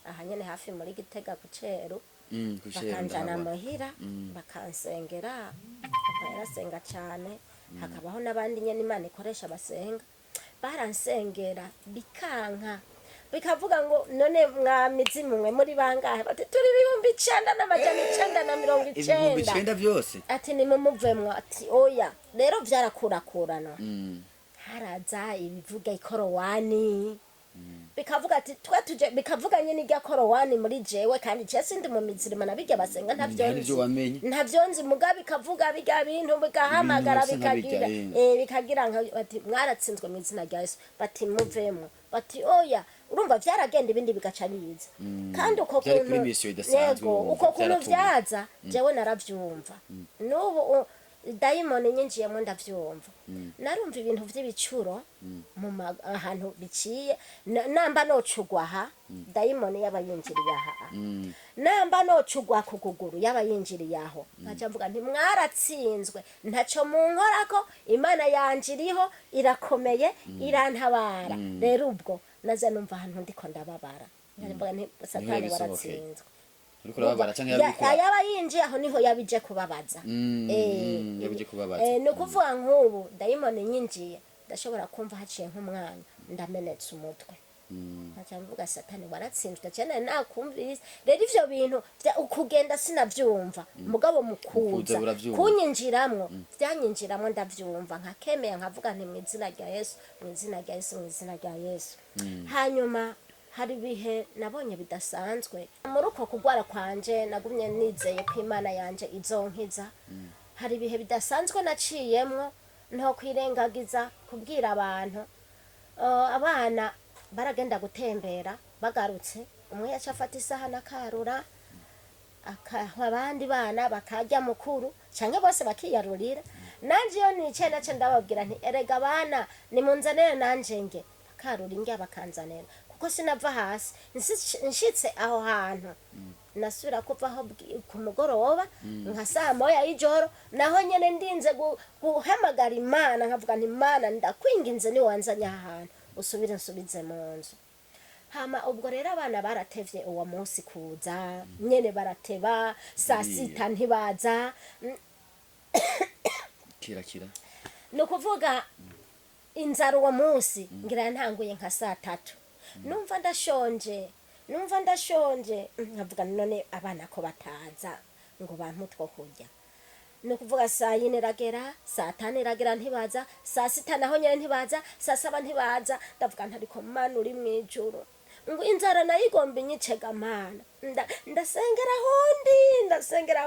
ahanyene hafi muri Gitega ku Ceru. Bakanjana muhira bakansengera, barasenga cyane. Hakabaho n'abandi nyene Imana ikoresha basenga, baransengera bikanka, bikavuga ngo none mwamizimu mwe muri bangahe? Bati turi 9,990 byose. Ati ni mumuvemwo. Ati oya, rero vyarakurakurana. Haraza ibivuga ikorowani, bikavuga ati twatuje, bikavuga nyene irya korowani muri jewe, kandi je sindi mu mizirima nabirya basenga ntavyonzi mugabe, bikavuga biga bintu bigahamagara bikagira bikagira bati mwaratsinzwe mu izina rya Yesu, bati muvemo. Bati oya, urumva vyaragenda ibindi bigaca biza. Kandi uko kuntu yego uko kuntu vyaza jewe naravyumva. Nubu dayimoni nyinjiyemo ndavyumva. Narumva ibintu vy'ibicuro mu ahantu biciye, namba nocugwaha dayimoni yabayinjiriye aha, namba nocugwa ku kuguru yabayinjiriye aho. Nkaca mvuga nti mwaratsinzwe, ntaco munkorako, Imana yanjiriho irakomeye irantabara. Rero ubwo naza numva ahantu ndiko ndababara, mvuga nti satani waratsinzwe. Yaba yinjiye aho niho yabije kubabaza. Yabije kubabaza. Ni ukuvuga nk'ubu dayimoni nyinjiye ndashobora kumva haciye nk'umwanya ndamenetse umutwe. Nkaca mvuga satani waratsinzwe cyane nakumvise. Rero ivyo bintu ukugenda sinavyumva, mugabo mukuza kunyinjiramwo vyanyinjiramwo ndavyumva, nkakemeye nkavuga nti mu izina rya Yesu, mu izina rya Yesu, mu izina rya Yesu. Hanyuma hari bihe nabonye bidasanzwe muri uko kugwara kwanje, nagumye nizeye ko Imana yanje izonkiza. Hari bihe bidasanzwe naciyemwo nto kwirengagiza kubwira abantu. Abana baragenda gutembera, bagarutse umwe yaca afata isaha nakarura, abandi bana bakarya mukuru canke bose bakiyarurira. Nanje yo nice nace ndababwira nti erega bana nimunzanire nanje nge, bakarura indya bakanzanira, kuko sinava hasi. Nshitse aho hantu nasubira kuvaho ku mugoroba nka saa moya y'ijoro, naho nyene ndinze guhamagara Imana, nkavuga nti Imana ndakwinginze ni wanzanya ahantu usubire nsubize mu nzu. Hama ubwo rero abana baratevye uwo munsi kuza, nyene barateba, saa sita ntibaza. Kira nukuvuga inzara uwo munsi ngira ntanguye nka saa 3. Numva ndashonje, nkavuga none abana ko bataza ngo bampe two kurya. Nukuvuga saa 4 iragera, saa 5 iragera ntibaza, saa 6 naho nyene ntibaza, saa 7 ntibaza. Ndavuga ntariko Mana uri mwijuru, ngo inzara nayigomba inyicega Mana. Ndasengera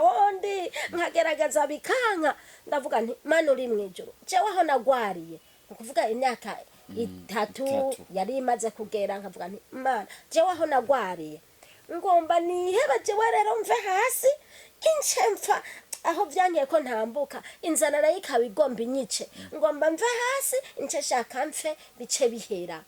hondi nkagerageza bikanka. Ndavuga nti Mana uri mwijuru, jewe aho nagwariye nukuvuga imyaka 3 yari imaze kugera, nkavuga nti Mana jewe aho nagwariye ngomba niheba jewe rero mve hasi ince mpfa aho vyankiye ko ntambuka inzara nayo ikaba igomba inyice ngomba mve hasi ince shaka mfe bice bihera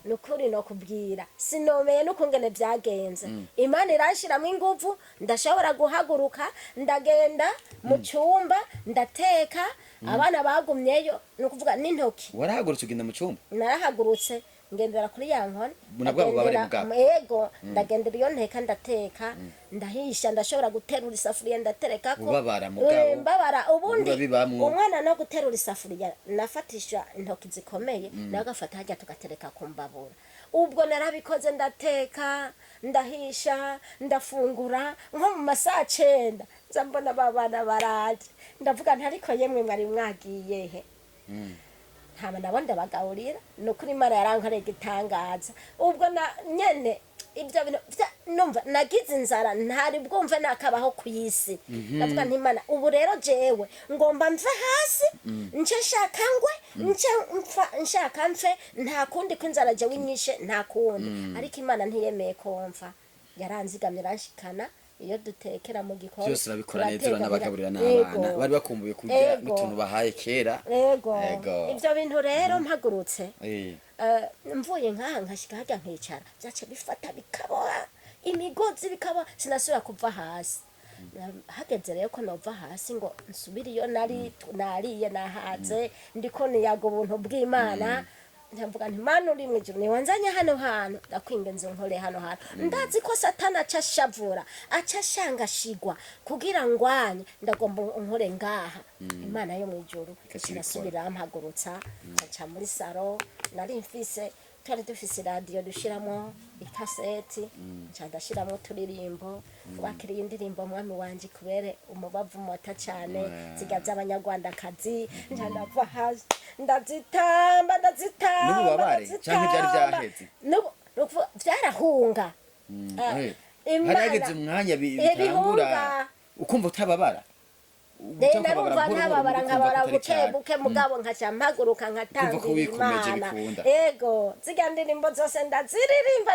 nukuri no kubwira sinomeye nukungene vyagenze Imana irashiramo inguvu ndashobora guhaguruka ndagenda mu cyumba ndateka abana bagumyeyo nukuvuga n'intoki warahagurutse ugenda mu cyumba narahagurutse ngendera kuri ya nkoni Bunabwabo babare bwabo. yego ndagendera iyo nteka ndateka ndahisha ndashobora guterura isafuriya ndatereka ko Ubabara mugabo. mbabara ubundi Biba bibamwo. umwana no guterura isafuriya nafatisha intoki zikomeye nagafata hajya tugatereka ku mbabura ubwo narabikoze ndateka ndahisha ndafungura nko mu masaha 9 nza mbona babana baraje ndavuga ntariko yemwe mwari mwagiye he hama nabonda bagawurira nukuri Imana yarankoreye igitangaza ubwo na nyene ibyo bintu numva nagize inzara ntari bwumve nakabaho ku isi ndavuga nti Imana ubu rero jewe ngomba mve hasi nce shaka ngwe nce nshaka mfe nta kundi kw'inzara jewe inyishe nta kundi ariko Imana ntiyemeye ko mfa yaranzigamye ranshikana iyo dutekera mu gikoni byose urabikora neza uranabagaburira n'abana bari bakumbuye kurya n'utuntu bahaye kera yego ibyo bintu rero mpagurutse mvuye nkaha nkashika hajya nkicara byace bifata bikaboha imigozi bikaba sinasubira kuva hasi hageze rero ko nova hasi ngo nsubire iyo nariye nahaze ndiko niyaga ubuntu bw'Imana ndavuga nti Mana uri mwijuru niwanzanye hano hantu ndakwingenze nkore hano hantu ndazi ko satani acashavura acashangashigwa kugira ngwanye ndagomba nkore ngaha Imana yo mwijuru kirasubira ampagurutsa nca muri saro nari mfise twari dufise radio dushiramo ikaseti nca ndashiramo turirimbo wakiriye indirimbo mwami wanje kubere umubavu mota cyane zigaza abanyarwandakazi nca ndava hasi ndazitamba n'ububabare cyangwa byari byaheze byarahunga harageze umwanya bitangura ukumva utababara narumva ntababara nkabara buke mugabo nkaca mpaguruka nkatanga Imana yego ziga ndirimbo zose ndaziririmba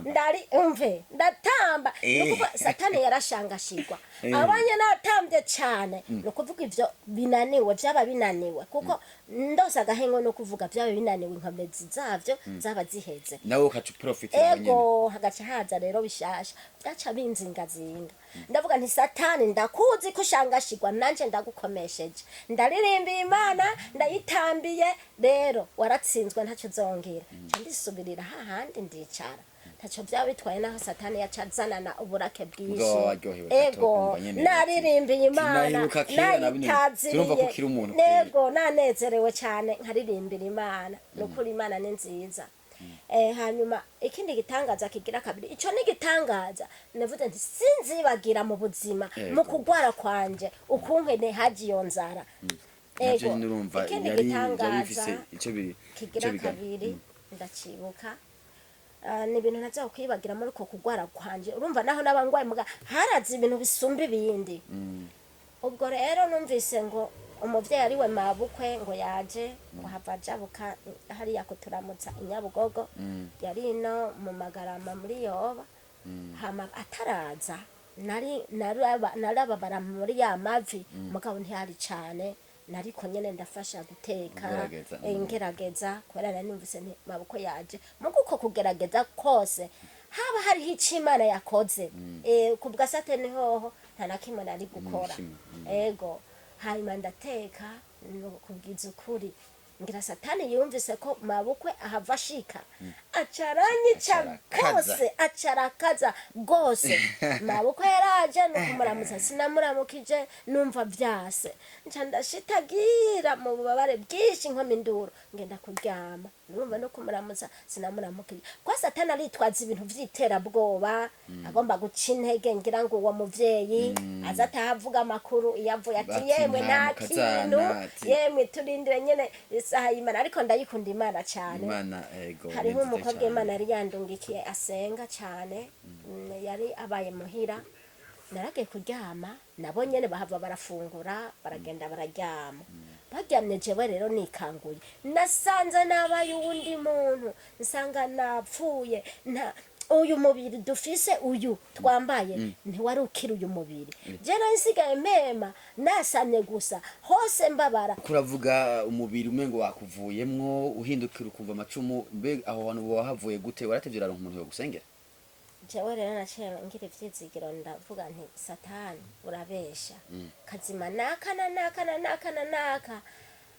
ndari umve ndatamba nukuvuga satani yarashangashirwa abanye natambye cyane nukuvuga ivyo binaniwe byaba binaniwe kuko ndose agahengo no kuvuga byaba binaniwe inkomezi zavyo zaba ziheze nawe ukaca profit yego hagaca haza rero bishasha byaca binzingazinga ndavuga nti satani ndakuzi kushangashirwa nanje ndagukomesheje ndaririmba Imana ndayitambiye rero waratsinzwe ntacyo zongera ndisubirira hahandi ndicara ntacyo byaba bitwaye naho satani yacazanana uburake bwinshi ego naririmbiye Imana nayitaziriye nego nanezerewe cyane nkaririmbira Imana nukuri Imana ni nziza hanyuma ikindi gitangaza kigira kabiri ico ni gitangaza navuze nti sinzibagira mu buzima mu kugwara kwanje ukunkene haji yonzara ego ikindi gitangaza kigira kabiri ndacibuka ni ibintu nazo kwibagira muri ko kugwara kwanje urumva naho nabangwaye muga harazi ibintu bisumba ibindi ubwo rero numvise ngo umuvyeyi ari we mabukwe ngo yaje kuhava jabuka hariya kuturamutsa inyabugogo yari no mu Magarama muri Yoba hama ataraza narababara muri ya mavi mugabo ntihari cane nariko nyene ndafasha guteka ngerageza kubera numvise nti mabukwe yaje muguko kugerageza kose haba hari Imana yakoze kubwa satani hoho nta nakimwe nari gukora ego hanyuma ndateka kubwiza ukuri ngira satani yumvise ko mabukwe ahava ashika acarakaza gose mabukwe yaraje no kumuramutsa sinamuramukije numva vyase nca ndashitagira mu bubabare bwinshi nko minduro ngenda kuryama numva no kumuramutsa sinamuramukije kwa satani aritwaza ibintu vyitera bwoba agomba guca intege ngira ngo uwo muvyeyi azatahavuga amakuru yavuye ati yemwe nta kintu yemwe turindire nyene isaha y'Imana ariko ndayikunda Imana cyane hariho umukobwa Imana yari yandungikiye asenga cyane yari abaye muhira naragiye kuryama nabo nyene bahava barafungura baragenda bararyama baryamye jewe rero nikanguye nasanze nabaye uwundi muntu nsanga napfuye uyu mubiri dufise uyu twambaye ntiwari ukiri uyu mubiri je nsigaye mema nasamye gusa hose mbabara kuravuga umubiri umengo wakuvuyemwo uhindukira ukumva amacumu mbe aho hantu wahavuye gute waratevye uraronka umuntu yo gusengera jewe rero naciye ngira ivyizigiro ndavuga nti satani urabesha kazima naka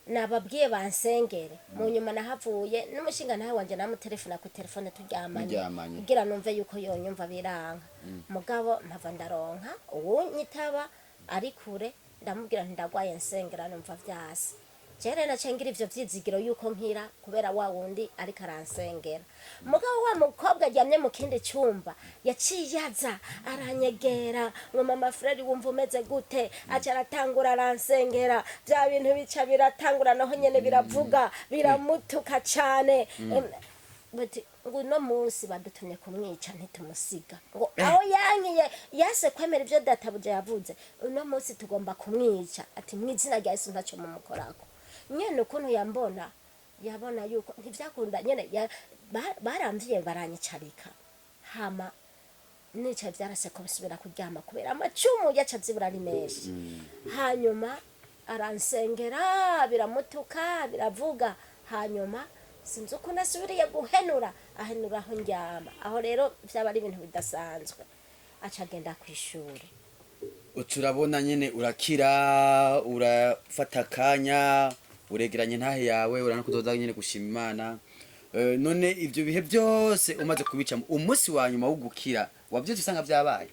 nababwiye bansengere mu nyuma nahavuye n'umushinga nawe wanje namutelefona ku telefone turyamanye kugira numve yuko yonyumva biranga mugabo mpava ndaronka uwunyitaba ari kure ndamubwira nti ndagwaye nsengera numva vyase jere nacengira ivyo vyizigiro yuko nkira kubera wa wundi ariko aransengera mugabo wa mukobwa aryamye mu kindi cyumba yaciyaza aranyegera ngo mama Frere wumva umeze gute aca aratangura aransengera bya bintu bica biratangura naho nyene biravuga biramutuka cane bati ngo no munsi badutumye kumwica ntitumusiga ngo aho yankiye yase kwemera ivyo databuja yavuze uno munsi tugomba kumwica ati mwizina rya Yesu ntaco mumukorako nyene ukuntu yabona yuko ntivyakunda nyene baramvye baranyicarika hama nica vyarase ko bisubira kuryama kubera amacumu yaca vyibura ari menshi hanyuma aransengera biramutuka biravuga hanyuma sinzi uko nasubiriye guhenura aho ndyama aho rero vyaba ari ibintu bidasanzwe aca agenda kw'ishuri uturabona nyene urakira urafata kanya uregeranye ntahe yawe urana kuzoza nyene gushima Imana none ivyo bihe byose umaze kubica umunsi wa nyuma wo gukira wavyose usanga vyabaye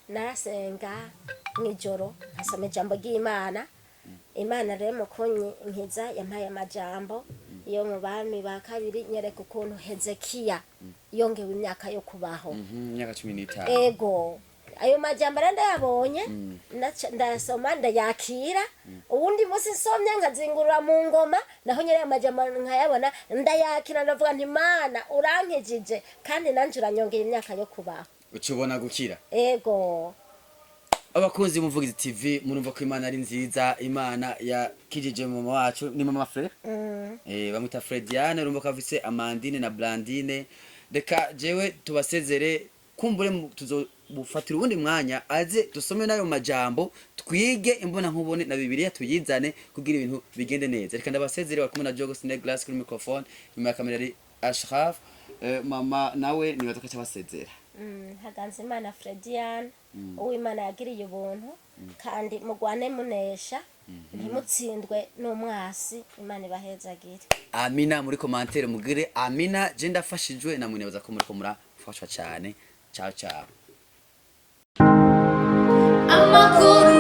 narasenga mwijoro nkasoma ijambo ry'Imana Imana rero mukunyi nkiza yampaye amajambo iyo mu bami ba kabiri nyereka ukuntu Hezekiya yongewe imyaka yo kubaho imyaka 15 ego ayo majambo ndayabonye ndasoma ndayakira ubundi munsi nsomye nkazingurura mu ngoma naho nyere amajambo nkayabona ndayakira ndavuga nti Mana urankejije kandi nanje uranyongera imyaka yo kubaho ucubona gukira ego abakunzi muvugizi TV murumva ko Imana ari nziza Imana yakijije mama wacu ni mama Frere bamwita Frediane urumva ko afise Amandine na Blandine reka jewe tubasezere kumbure tuzobufatira ubundi mwanya aze dusome nayo majambo twige imbona nkubone na Bibiliya tuyizane kugira ibintu bigende neza reka ndabasezere bakumwe na Jogo Snake Glass kuri microphone nyuma ya kamera ari Ashraf mama nawe niwe tukaca basezera haganze Imana Frediane uw'Imana yagiriye ubuntu kandi mugwane munesha ntimutsindwe n'umwasi Imana ibahezagire amina muri commentaire mugire amina je ndafashijwe na mwinebaza ko muri ko murafashwa cyane ciao ciao amakuru